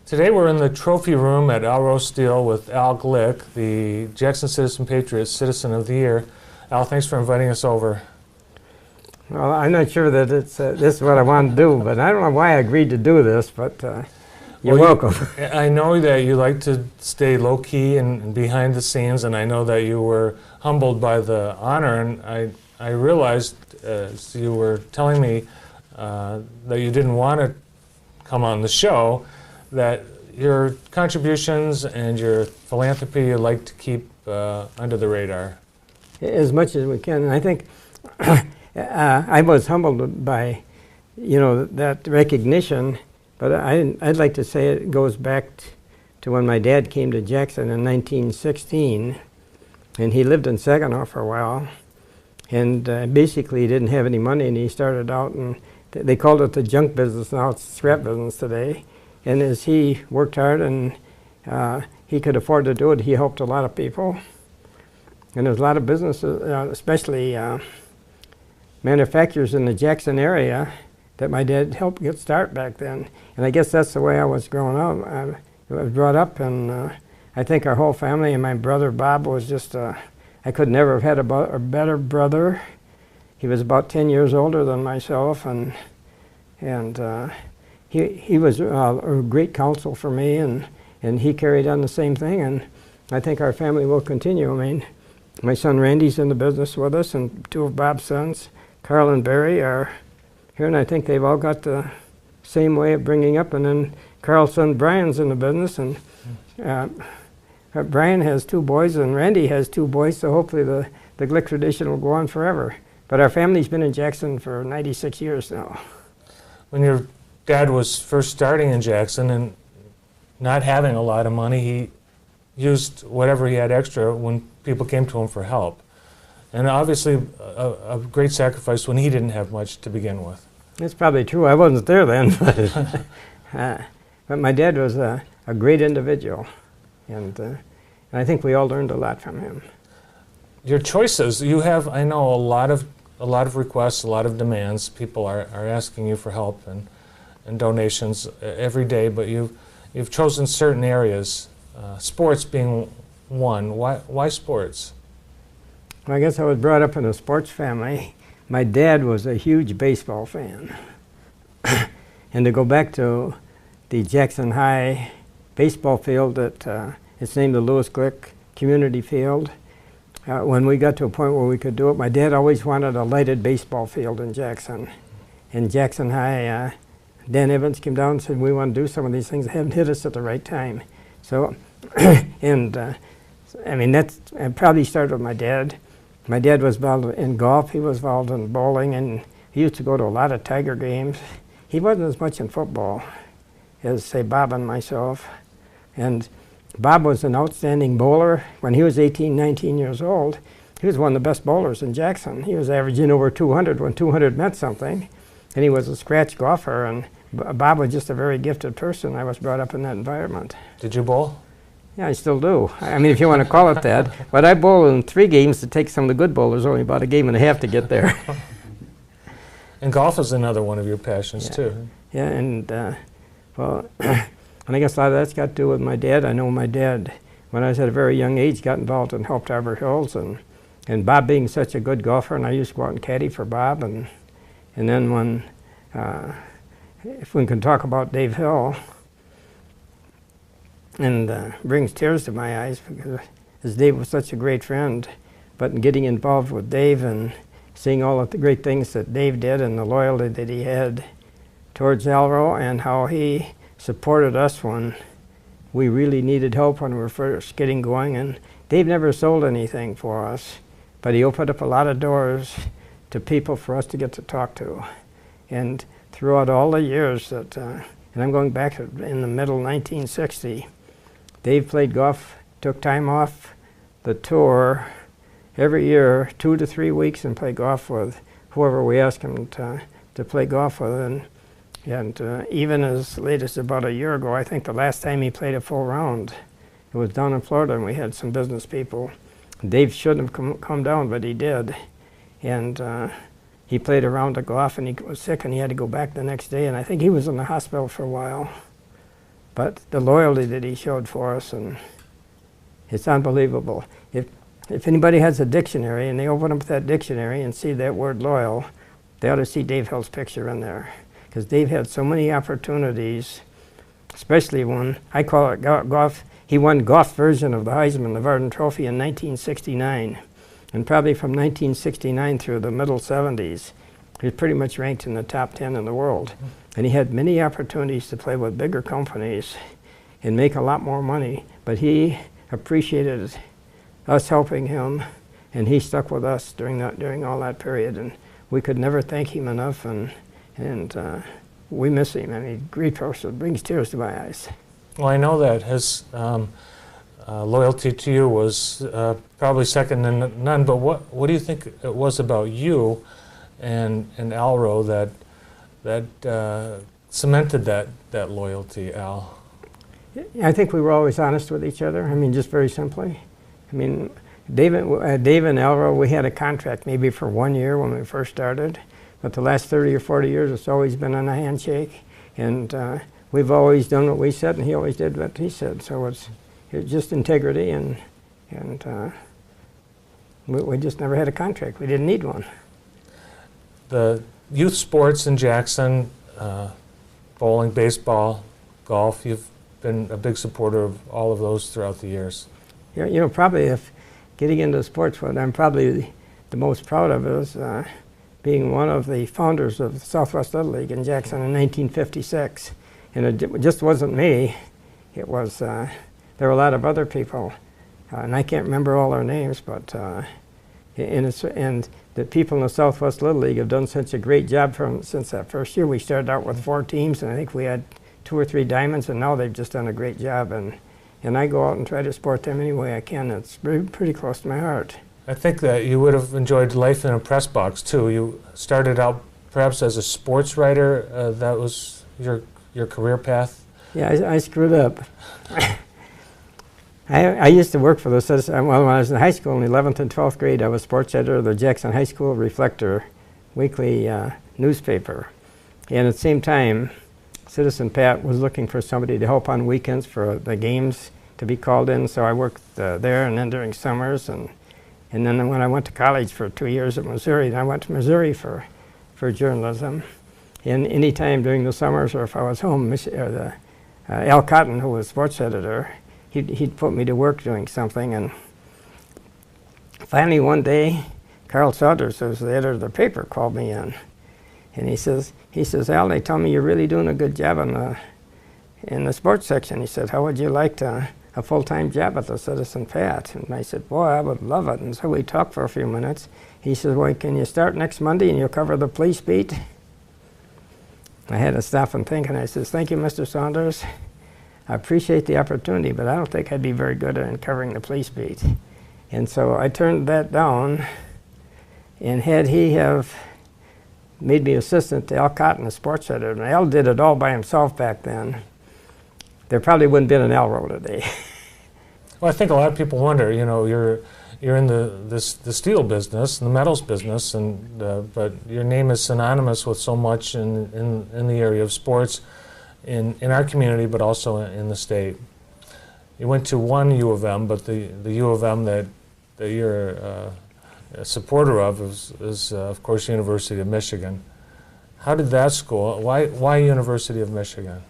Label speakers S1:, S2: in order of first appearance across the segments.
S1: Today we're in the trophy room at Al Rose Steel with Al Glick, the Jackson Citizen Patriots Citizen of the Year. Al, thanks for inviting us over.
S2: Well, I'm not sure that this is what I want to do, but I don't know why I agreed to do this, but you're welcome.
S1: I know that you like to stay low-key and behind the scenes, and I know that you were humbled by the honor, and I realized as you were telling me that you didn't want to come on the show, that your contributions and your philanthropy you like to keep under the radar.
S2: As much as we can. And I think I was humbled by, that recognition, but I'd like to say it goes back to when my dad came to Jackson in 1916, and he lived in Saginaw for a while, and basically he didn't have any money, and he started out, and they called it the junk business, now it's the scrap business today. And as he worked hard and he could afford to do it, he helped a lot of people. And there's a lot of businesses, especially manufacturers in the Jackson area, that my dad helped get started back then. And I guess that's the way I was growing up. I was brought up, and I think our whole family, and my brother Bob was just, I could never have had a better brother. He was about 10 years older than myself, and he was a great counsel for me, and he carried on the same thing, and I think our family will continue. I mean, my son Randy's in the business with us, and two of Bob's sons, Carl and Barry, are here, and I think they've all got the same way of bringing up. And then Carl's son Brian's in the business, and Brian has two boys, and Randy has two boys, so hopefully the Glick tradition will go on forever. But our family's been in Jackson for 96 years now.
S1: When your dad was first starting in Jackson and not having a lot of money, he used whatever he had extra when people came to him for help. And obviously a great sacrifice when he didn't have much to begin with.
S2: That's probably true. I wasn't there then, but my dad was a great individual, and I think we all learned a lot from him.
S1: Your choices, you have, I know, a lot of requests, a lot of demands. People are asking you for help and donations every day, but you've chosen certain areas, sports being one. Why sports?
S2: Well, I guess I was brought up in a sports family. My dad was a huge baseball fan. And to go back to the Jackson High baseball field, that it's named the Lewis Glick Community Field. When we got to a point where we could do it, my dad always wanted a lighted baseball field in Jackson. In Jackson High, Dan Evans came down and said, we want to do some of these things. They haven't hit us at the right time. So, and I mean, it probably started with my dad. My dad was involved in golf. He was involved in bowling, and he used to go to a lot of Tiger games. He wasn't as much in football as, say, Bob and myself. And Bob was an outstanding bowler. When he was 18, 19 years old, he was one of the best bowlers in Jackson. He was averaging over 200 when 200 meant something. And he was a scratch golfer, and Bob was just a very gifted person. I was brought up in that environment.
S1: Did you bowl?
S2: Yeah, I still do. I mean, if you want to call it that. But I bowl in 3 games. To take some of the good bowlers only about a game and a half to get there.
S1: And golf is another one of your passions, too.
S2: Yeah, and well, and I guess a lot of that's got to do with my dad. I know my dad, when I was at a very young age, got involved in Helped Arbor Hills, and Bob being such a good golfer, and I used to go out and caddy for Bob, and then when, if we can talk about Dave Hill, and brings tears to my eyes because Dave was such a great friend, but in getting involved with Dave and seeing all of the great things that Dave did and the loyalty that he had towards Alro, and how he supported us when we really needed help when we were first getting going. And Dave never sold anything for us, but he opened up a lot of doors to people for us to get to talk to. And throughout all the years that, and I'm going back in the middle of 1960, Dave played golf, took time off the tour every year, 2 to 3 weeks, and played golf with whoever we asked him to play golf with. And even as late as about a year ago, I think the last time he played a full round, it was down in Florida, and we had some business people. Dave shouldn't have come down, but he did. And he played a round of golf, and he was sick, and he had to go back the next day, and I think he was in the hospital for a while. but the loyalty that he showed for us, and it's unbelievable. If anybody has a dictionary and they open up that dictionary and see that word loyal, they ought to see Dave Hill's picture in there. Because Dave had so many opportunities, especially when, I call it golf. He won golf version of the Heisman, the Varden Trophy in 1969. And probably from 1969 through the middle 70s, he was pretty much ranked in the top 10 in the world. And he had many opportunities to play with bigger companies and make a lot more money. But he appreciated us helping him, and he stuck with us during all that period. And we could never thank him enough, and we miss him. I mean, great person, brings tears to my eyes.
S1: Well, I know that his loyalty to you was probably second to none, but what do you think it was about you and Alro that cemented that loyalty, Al?
S2: I think we were always honest with each other. I mean, just very simply. I mean, Dave and Alro, we had a contract maybe for 1 year when we first started, but the last 30 or 40 years it's always been on a handshake, and we've always done what we said, and he always did what he said. So it's just integrity, and we just never had a contract. We didn't need one.
S1: The youth sports in Jackson, bowling, baseball, golf, you've been a big supporter of all of those throughout the years.
S2: You know, probably if getting into sports, what I'm probably the most proud of is being one of the founders of the Southwest Little League in Jackson in 1956. And it just wasn't me. It was, there were a lot of other people, and I can't remember all their names, but, and the people in the Southwest Little League have done such a great job since that first year. We started out with 4 teams, and I think we had 2 or 3 diamonds, and now they've just done a great job. And I go out and try to support them any way I can. It's pretty close to my heart.
S1: I think that you would have enjoyed life in a press box, too. You started out perhaps as a sports writer. That was your career path?
S2: Yeah, I screwed up. I used to work for the Citizen. Well, when I was in high school in 11th and 12th grade, I was sports editor of the Jackson High School Reflector weekly newspaper. And at the same time, Citizen Pat was looking for somebody to help on weekends for the games to be called in, so I worked there, and then during summers, and then when I went to college for 2 years at Missouri, and I went to Missouri for journalism. And any time during the summers, or if I was home, Al Cotton, who was sports editor, he'd put me to work doing something. And finally one day, Carl Saunders, who was the editor of the paper, called me in. And he says, Al, they tell me you're really doing a good job in the sports section. He said, how would you like a full-time job at the Citizen Pat? And I said, boy, I would love it. And so we talked for a few minutes. He said, well, can you start next Monday and you'll cover the police beat? I had to stop and think, and I said, thank you, Mr. Saunders. I appreciate the opportunity, but I don't think I'd be very good at covering the police beat. And so I turned that down, and had he have made me assistant to Al Cotton, the sports editor, and Al did it all by himself back then, there probably wouldn't have been an Alro today.
S1: Well, I think a lot of people wonder, you know, you're in the steel business, the metals business, and but your name is synonymous with so much in the area of sports in our community, but also in the state. You went to one U of M, but the U of M that you're a supporter of is of course, University of Michigan. How did that school? Why University of Michigan?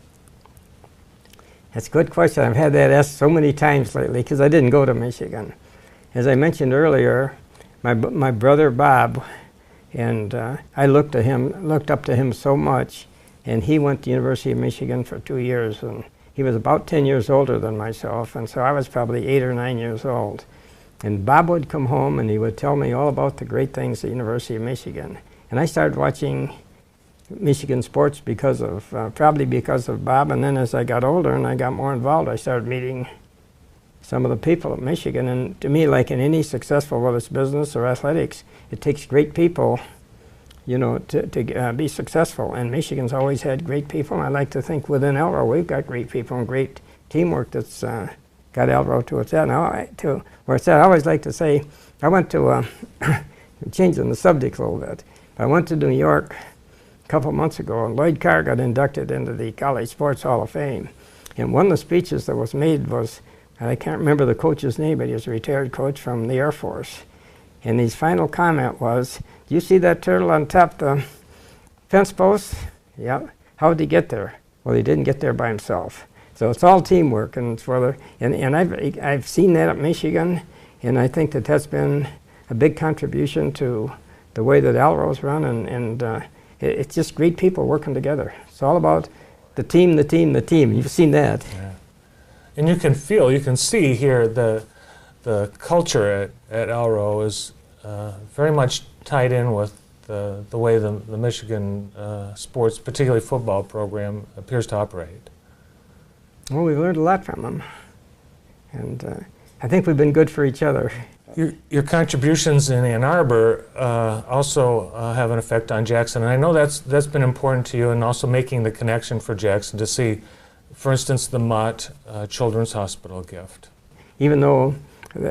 S2: That's a good question. I've had that asked so many times lately because I didn't go to Michigan. As I mentioned earlier, my brother Bob, and I looked up to him so much, and he went to University of Michigan for 2 years, and he was about 10 years older than myself, and so I was probably 8 or 9 years old. And Bob would come home and he would tell me all about the great things at University of Michigan. And I started watching Michigan sports probably because of Bob, and then as I got older and I got more involved, I started meeting some of the people at Michigan. And to me, like in any successful, whether it's business or athletics, it takes great people, you know, to be successful. And Michigan's always had great people. And I like to think within Alro, we've got great people and great teamwork that's got Alro to its at. Now, where it's at, I always like to say, I went to, changing the subject a little bit, I went to New York a couple months ago, and Lloyd Carr got inducted into the College Sports Hall of Fame. And one of the speeches that was made was, and I can't remember the coach's name, but he was a retired coach from the Air Force. And his final comment was, "Do you see that turtle on top the fence post? Yeah. How did he get there? Well, he didn't get there by himself." So it's all teamwork, and it's whether, and I've seen that at Michigan, and I think that that's been a big contribution to the way that Alro's run, and it's just great people working together. It's all about the team, the team, the team. You've seen that.
S1: Yeah. And you can feel, you can see here the culture at Alro is very much tied in with the way the Michigan sports, particularly football program, appears to operate.
S2: Well, we've learned a lot from them, and I think we've been good for each other.
S1: Your contributions in Ann Arbor also have an effect on Jackson, and I know that's been important to you, and also making the connection for Jackson to see, for instance, the Mott Children's Hospital gift.
S2: Even though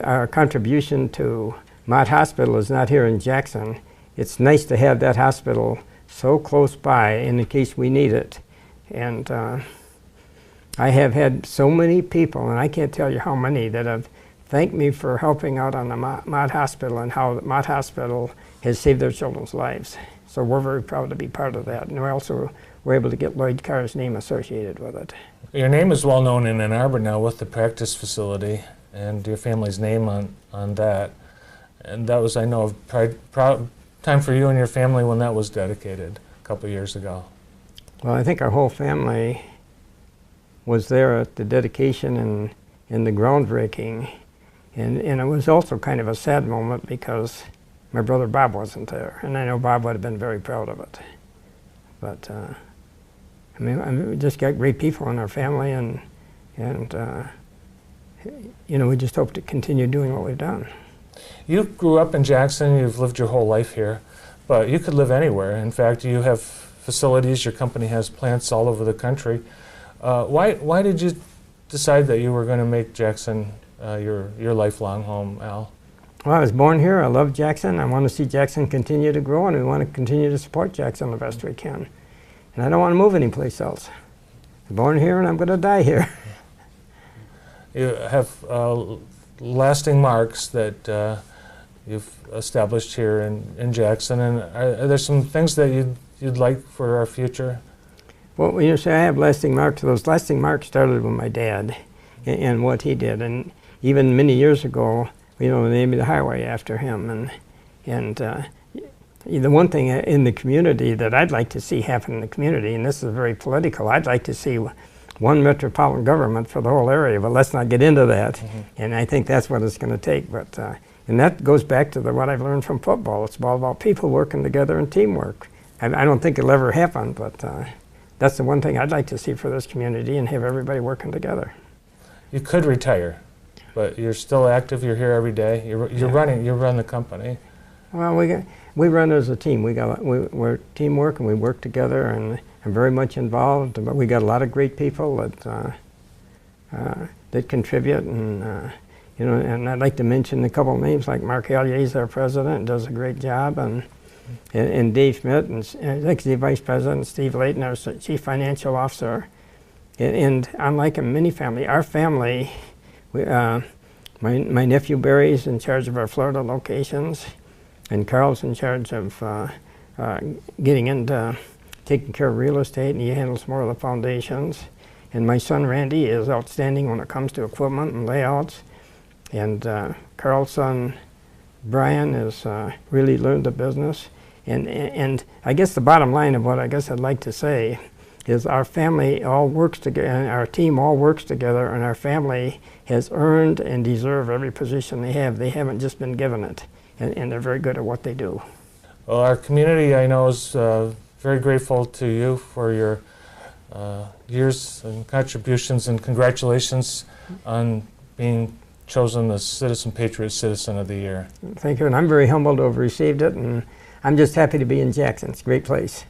S2: our contribution to Mott Hospital is not here in Jackson, it's nice to have that hospital so close by in case we need it. And I have had so many people, and I can't tell you how many, that have thanked me for helping out on the Mott Hospital and how the Mott Hospital has saved their children's lives. So we're very proud to be part of that. And we also were able to get Lloyd Carr's name associated with it. Your
S1: name is well known in Ann Arbor now with the practice facility and your family's name on that. And that was, I know, a proud time for you and your family when that was dedicated a couple of years ago.
S2: Well, I think our whole family was there at the dedication and the groundbreaking. And it was also kind of a sad moment because my brother Bob wasn't there. And I know Bob would have been very proud of it. But, I mean, we just got great people in our family, and you know, we just hope to continue doing what we've done.
S1: You grew up in Jackson, you've lived your whole life here, but you could live anywhere. In fact, you have facilities, your company has plants all over the country. Why did you decide that you were going to make Jackson your lifelong home, Al?
S2: Well, I was born here, I love Jackson, I want to see Jackson continue to grow, and we want to continue to support Jackson the best we can. And I don't want to move anyplace else. I'm born here and I'm going to die here.
S1: You have lasting marks that you've established here in Jackson, and are there some things that you'd like for our future?
S2: Well, when you say I have lasting marks, those lasting marks started with my dad and what he did, and even many years ago, you know, they named the highway after him, and the one thing in the community that I'd like to see happen in the community, and this is very political, I'd like to see one metropolitan government for the whole area, but let's not get into that. Mm-hmm. And I think that's what it's going to take. But and that goes back to what I've learned from football. It's all about people working together and teamwork. I don't think it'll ever happen, but that's the one thing I'd like to see for this community, and have everybody working together.
S1: You could retire, but you're still active. You're here every day. You run the company.
S2: Well, we run as a team. We're teamwork, and we work together, and I'm very much involved. But we got a lot of great people that contribute, and you know. And I'd like to mention a couple of names, like Mark Hallier is our president, does a great job, and Dave Schmidt, and Executive Vice President Steve Layton, our Chief Financial Officer. And unlike a mini family, our family, my nephew Barry's in charge of our Florida locations, and Carl's in charge of getting into taking care of real estate, and he handles more of the foundations. And my son Randy is outstanding when it comes to equipment and layouts. And Carl's son Brian has really learned the business. And I guess the bottom line of what I guess I'd like to say is our family all works together, and our team all works together, and our family has earned and deserved every position they have. They haven't just been given it, and they're very good at what they do.
S1: Well, our community, I know, is very grateful to you for your years and contributions, and congratulations on being chosen the Citizen Patriot Citizen of the Year.
S2: Thank you, and I'm very humbled to have received it, and I'm just happy to be in Jackson. It's a great place.